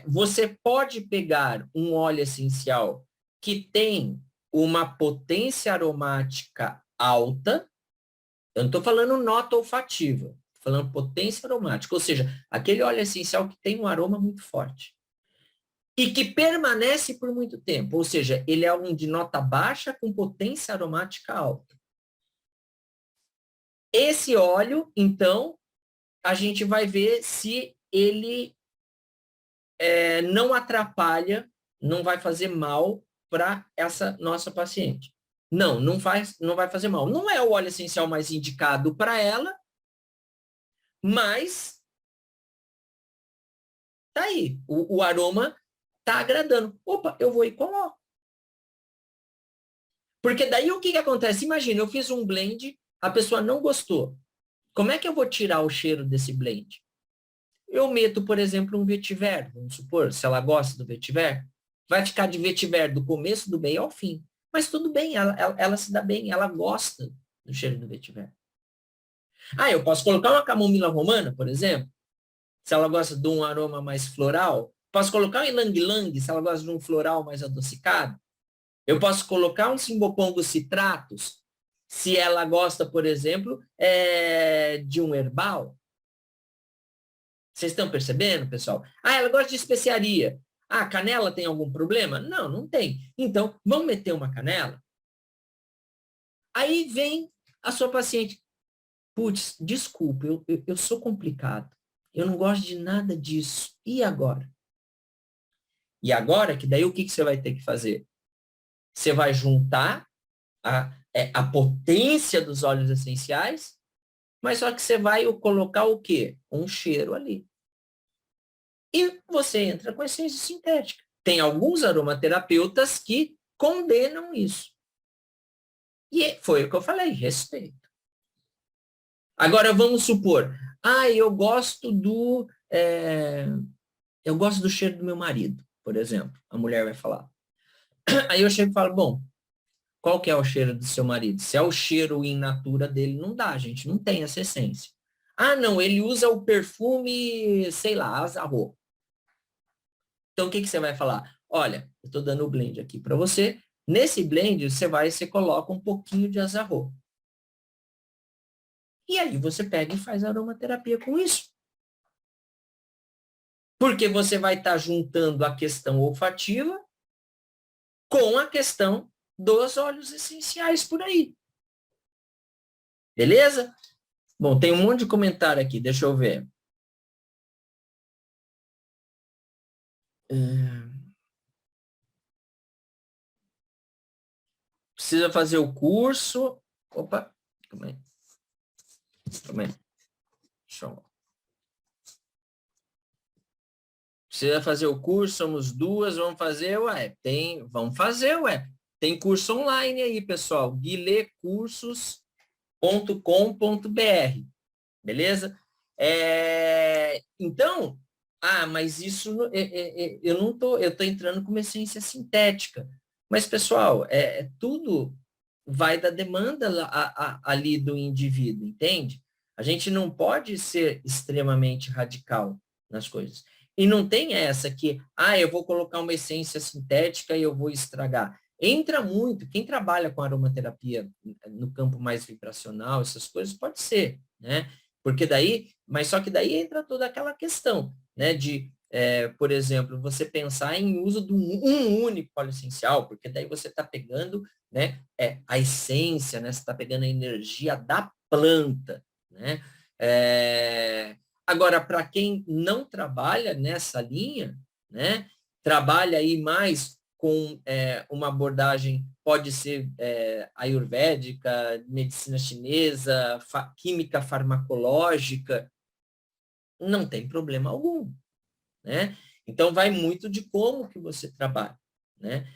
Você pode pegar um óleo essencial que tem uma potência aromática alta, eu não estou falando nota olfativa, estou falando potência aromática, ou seja, aquele óleo essencial que tem um aroma muito forte e que permanece por muito tempo, ou seja, ele é um de nota baixa com potência aromática alta. Esse óleo, então, a gente vai ver se ele não atrapalha, não vai fazer mal para essa nossa paciente. Não vai fazer mal. Não é o óleo essencial mais indicado para ela, mas tá aí. O aroma tá agradando. Opa, eu vou e coloco. Porque daí o que acontece? Imagina, eu fiz um blend, a pessoa não gostou. Como é que eu vou tirar o cheiro desse blend? Eu meto, por exemplo, um vetiver, vamos supor, se ela gosta do vetiver, vai ficar de vetiver do começo, do meio ao fim. Mas tudo bem, ela se dá bem, ela gosta do cheiro do vetiver. Ah, eu posso colocar uma camomila romana, por exemplo, se ela gosta de um aroma mais floral. Posso colocar um ylang-ylang, se ela gosta de um floral mais adocicado. Eu posso colocar um simbopongo citratus, se ela gosta, por exemplo, de um herbal. Vocês estão percebendo, pessoal? Ah, ela gosta de especiaria. Ah, canela tem algum problema? Não, não tem. Então, vamos meter uma canela? Aí vem a sua paciente. Putz, desculpa, eu sou complicado. Eu não gosto de nada disso. E agora? E agora, que daí o que você vai ter que fazer? Você vai juntar a potência dos óleos essenciais, mas só que você vai colocar o quê? Um cheiro ali. E você entra com essência sintética. Tem alguns aromaterapeutas que condenam isso. E foi o que eu falei, respeito. Agora vamos supor, eu gosto do cheiro do meu marido, por exemplo. A mulher vai falar. Aí eu chego e falo, bom, qual que é o cheiro do seu marido? Se é o cheiro in natura dele, não dá, gente, não tem essa essência. Ah, não, ele usa o perfume, sei lá, Azarro. Então, o que você vai falar? Olha, eu estou dando o blend aqui para você. Nesse blend, você coloca um pouquinho de azarro. E aí você pega e faz aromaterapia com isso. Porque você vai estar juntando a questão olfativa com a questão dos óleos essenciais por aí. Beleza? Bom, tem um monte de comentário aqui, deixa eu ver. Precisa fazer o curso. Opa, calma aí. Calma aí. Show. Precisa fazer o curso, somos duas, vamos fazer, vamos fazer, Tem curso online aí, pessoal, guilecursos.com.br, beleza? Então, mas isso, eu não tô, eu tô entrando com uma essência sintética. Mas, pessoal, tudo vai da demanda ali do indivíduo, entende? A gente não pode ser extremamente radical nas coisas. E não tem essa que, eu vou colocar uma essência sintética e eu vou estragar. Entra muito, quem trabalha com aromaterapia no campo mais vibracional, essas coisas, pode ser, né? Porque daí, mas só que daí entra toda aquela questão, né? De, por exemplo, você pensar em uso de um único óleo essencial, porque daí você está pegando, né, a essência, né? Você está pegando a energia da planta, né? Agora, para quem não trabalha nessa linha, né? Trabalha aí mais com uma abordagem, pode ser ayurvédica, medicina chinesa, química farmacológica, não tem problema algum, né? Então, vai muito de como que você trabalha, né?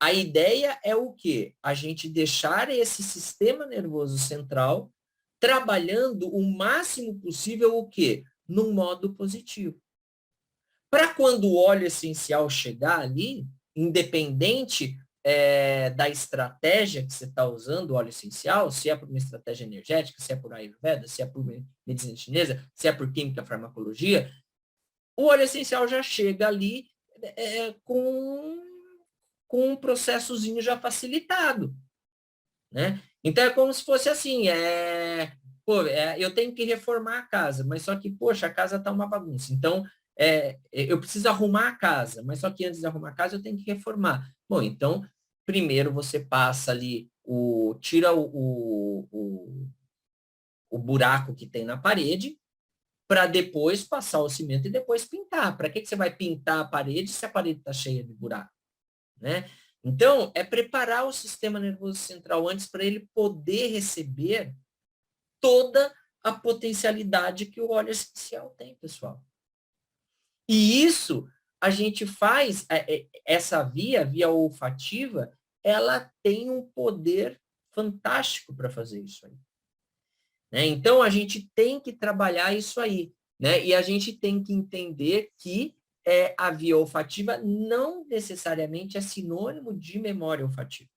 A ideia é o quê? A gente deixar esse sistema nervoso central trabalhando o máximo possível o quê? No modo positivo. Para quando o óleo essencial chegar ali, independente da estratégia que você está usando, o óleo essencial, se é por uma estratégia energética, se é por Ayurveda, se é por medicina chinesa, se é por química, farmacologia, o óleo essencial já chega ali com um processozinho já facilitado, né? Então é como se fosse assim, eu tenho que reformar a casa, mas só que, poxa, a casa está uma bagunça. Então, eu preciso arrumar a casa, mas só que antes de arrumar a casa eu tenho que reformar. Bom, então, primeiro você passa ali, tira o buraco que tem na parede, para depois passar o cimento e depois pintar. Para que você vai pintar a parede se a parede está cheia de buraco, né? Então, é preparar o sistema nervoso central antes para ele poder receber toda a potencialidade que o óleo essencial tem, pessoal. E isso a gente faz, essa via olfativa, ela tem um poder fantástico para fazer isso aí. Né? Então, a gente tem que trabalhar isso aí. Né? E a gente tem que entender que a via olfativa não necessariamente é sinônimo de memória olfativa.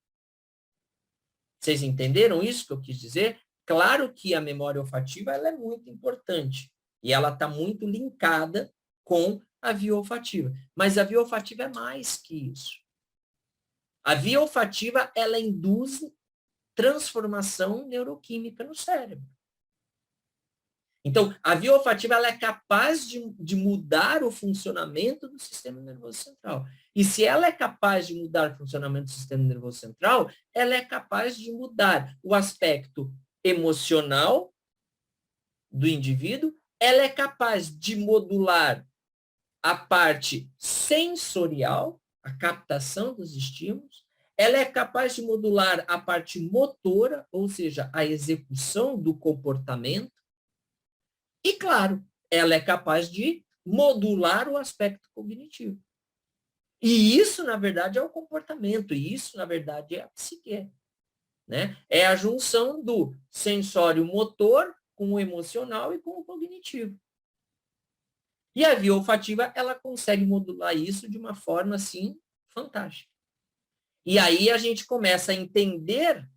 Vocês entenderam isso que eu quis dizer? Claro que a memória olfativa ela é muito importante e ela está muito linkada com a via olfativa. Mas a via olfativa é mais que isso. A via olfativa ela induz transformação neuroquímica no cérebro. Então, a via olfativa ela é capaz de mudar o funcionamento do sistema nervoso central. E se ela é capaz de mudar o funcionamento do sistema nervoso central, ela é capaz de mudar o aspecto emocional do indivíduo, ela é capaz de modular a parte sensorial, a captação dos estímulos, ela é capaz de modular a parte motora, ou seja, a execução do comportamento, e, claro, ela é capaz de modular o aspecto cognitivo. E isso, na verdade, é o comportamento, e isso, na verdade, é a psique. Né? É a junção do sensório motor com o emocional e com o cognitivo. E a via olfativa, ela consegue modular isso de uma forma, assim, fantástica. E aí a gente começa a entender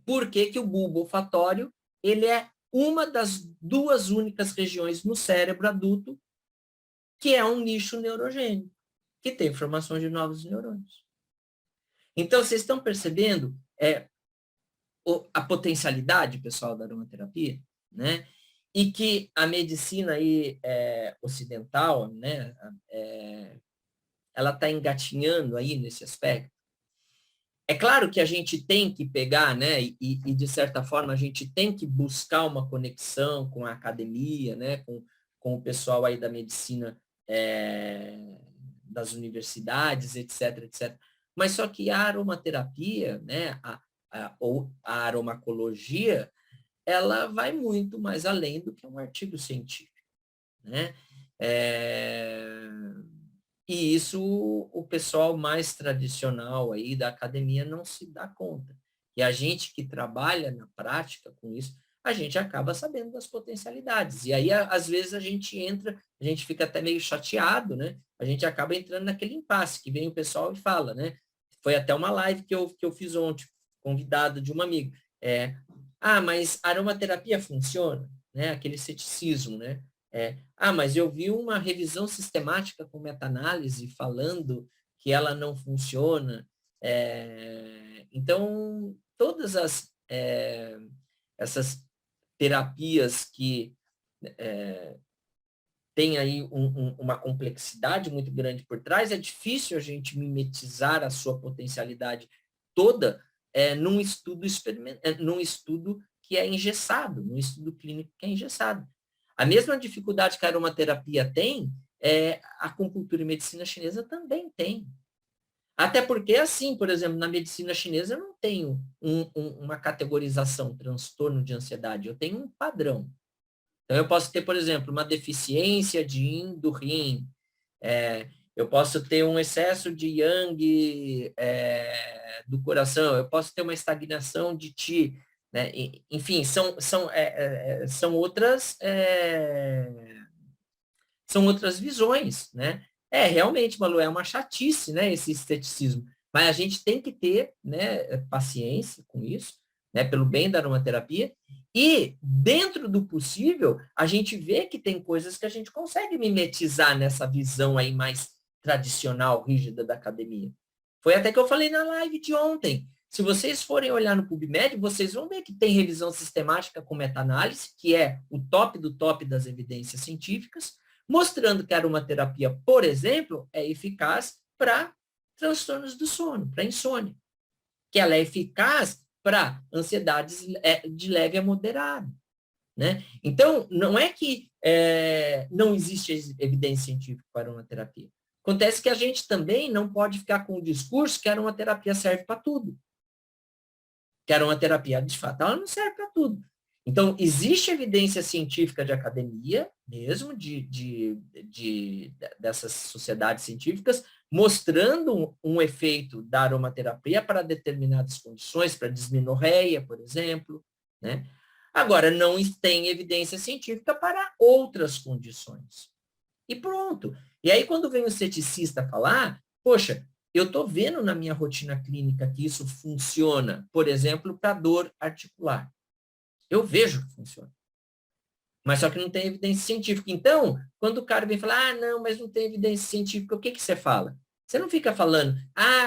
por que o bulbo olfatório, ele é uma das duas únicas regiões no cérebro adulto que é um nicho neurogênico, que tem formação de novos neurônios. Então, vocês estão percebendo a potencialidade, pessoal, da aromaterapia, né? E que a medicina aí, ocidental, né, ela está engatinhando aí nesse aspecto. É claro que a gente tem que pegar, né, e de certa forma a gente tem que buscar uma conexão com a academia, né, com o pessoal aí da medicina, das universidades, etc, etc. Mas só que a aromaterapia, né, ou a aromacologia, ela vai muito mais além do que um artigo científico, né? E isso o pessoal mais tradicional aí da academia não se dá conta. E a gente que trabalha na prática com isso, a gente acaba sabendo das potencialidades. E aí, às vezes, a gente entra, a gente fica até meio chateado, né? a gente acaba entrando naquele impasse, que vem o pessoal e fala, né? Foi até uma live que eu fiz ontem, convidado de uma amiga. Mas a aromaterapia funciona? Né? Aquele ceticismo, né? Mas eu vi uma revisão sistemática com meta-análise falando que ela não funciona. Então, todas essas terapias que têm aí uma complexidade muito grande por trás, é difícil a gente mimetizar a sua potencialidade toda num estudo num estudo que é engessado, num estudo clínico que é engessado. A mesma dificuldade que a aromaterapia tem, a acupuntura e medicina chinesa também tem. Até porque, assim, por exemplo, na medicina chinesa eu não tenho uma categorização, transtorno de ansiedade, eu tenho um padrão. Então, eu posso ter, por exemplo, uma deficiência de yin do rim, eu posso ter um excesso de yang do coração, eu posso ter uma estagnação de qi, né? Enfim, são outras visões, né? Realmente, Malu, é uma chatice, né, esse esteticismo. Mas a gente tem que ter, né, paciência com isso, né, pelo bem da aromaterapia. E, dentro do possível, a gente vê que tem coisas que a gente consegue mimetizar nessa visão aí mais tradicional, rígida da academia. Foi até que eu falei na live de ontem. Se vocês forem olhar no PubMed, vocês vão ver que tem revisão sistemática com meta-análise, que é o top do top das evidências científicas, mostrando que a aromaterapia, por exemplo, é eficaz para transtornos do sono, para insônia, que ela é eficaz para ansiedades de leve a moderada, né? Então, não é que não existe evidência científica para a aromaterapia. Acontece que a gente também não pode ficar com o discurso que a aromaterapia serve para tudo. Que a aromaterapia, de fato, ela não serve para tudo. Então, existe evidência científica de academia, mesmo dessas sociedades científicas, mostrando um efeito da aromaterapia para determinadas condições, para dismenorreia, por exemplo, né? Agora, não tem evidência científica para outras condições. E pronto. E aí, quando vem o ceticista falar, poxa, eu estou vendo na minha rotina clínica que isso funciona, por exemplo, para dor articular. Eu vejo que funciona. Mas só que não tem evidência científica. Então, quando o cara vem falar, não, mas não tem evidência científica, o que você fala? Você não fica falando,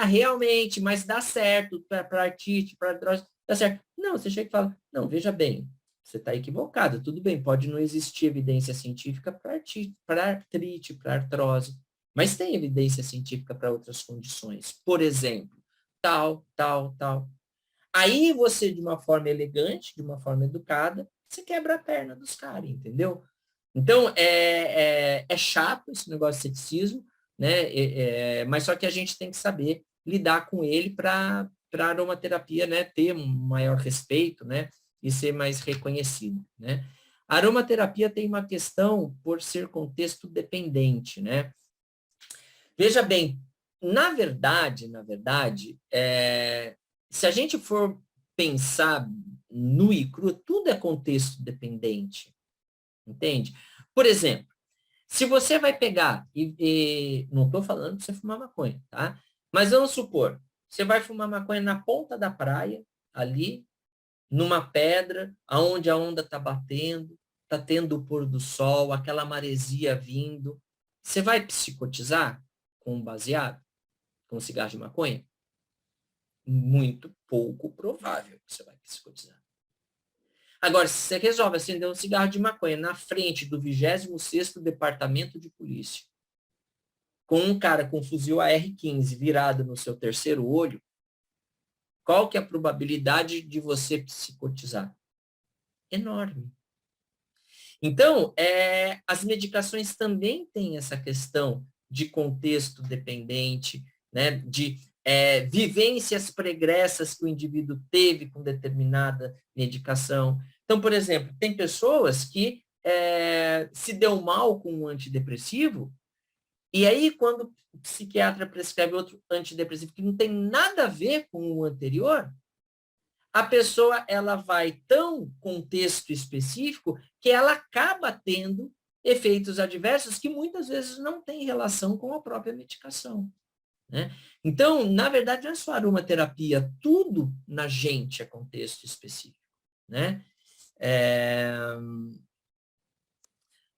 realmente, mas dá certo para artrite, para artrose, dá certo. Não, você chega e fala, não, veja bem, você está equivocado. Tudo bem, pode não existir evidência científica para artrite, para artrose, mas tem evidência científica para outras condições. Por exemplo, tal, tal, tal. Aí você, de uma forma elegante, de uma forma educada, você quebra a perna dos caras, entendeu? Então, é chato esse negócio de ceticismo, né? Mas só que a gente tem que saber lidar com ele para a aromaterapia, né, ter um maior respeito, né, e ser mais reconhecido, né? A aromaterapia tem uma questão por ser contexto dependente, né? Veja bem, na verdade, se a gente for pensar nu e cru, tudo é contexto dependente, entende? Por exemplo, se você vai pegar, não estou falando para você fumar maconha, tá? Mas vamos supor, você vai fumar maconha na ponta da praia, ali, numa pedra, aonde a onda está batendo, está tendo o pôr do sol, aquela maresia vindo. Você vai psicotizar com um baseado, com um cigarro de maconha? Muito pouco provável que você vai psicotizar. Agora, se você resolve acender um cigarro de maconha na frente do 26º Departamento de Polícia, com um cara com fuzil AR-15 virado no seu terceiro olho, qual que é a probabilidade de você psicotizar? Enorme. Então, as medicações também têm essa questão de contexto dependente, né, de vivências pregressas que o indivíduo teve com determinada medicação. Então, por exemplo, tem pessoas que se deu mal com um antidepressivo, e aí quando o psiquiatra prescreve outro antidepressivo que não tem nada a ver com o anterior, a pessoa ela vai tão contexto específico que ela acaba tendo efeitos adversos que muitas vezes não têm relação com a própria medicação, né? Então, na verdade, não é só aromaterapia, tudo na gente é contexto específico, né?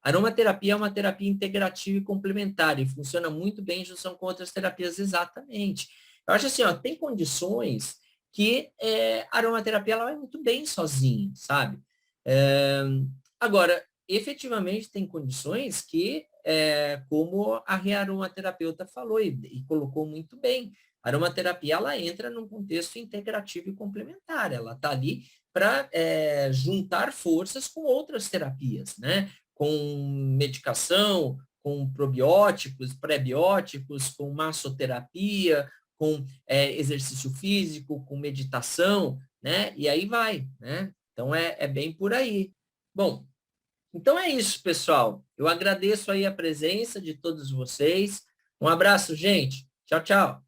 A aromaterapia é uma terapia integrativa e complementar e funciona muito bem em junção com outras terapias, exatamente. Eu acho assim, ó, tem condições que a aromaterapia ela vai muito bem sozinha, sabe? Agora, efetivamente, tem condições que, como a rearomaterapeuta falou e colocou muito bem, a aromaterapia ela entra num contexto integrativo e complementar, ela está ali para juntar forças com outras terapias, né? Com medicação, com probióticos, pré-bióticos, com massoterapia, com exercício físico, com meditação, né? E aí vai, né? Então é bem por aí. Bom, então é isso, pessoal. Eu agradeço aí a presença de todos vocês. Um abraço, gente. Tchau, tchau.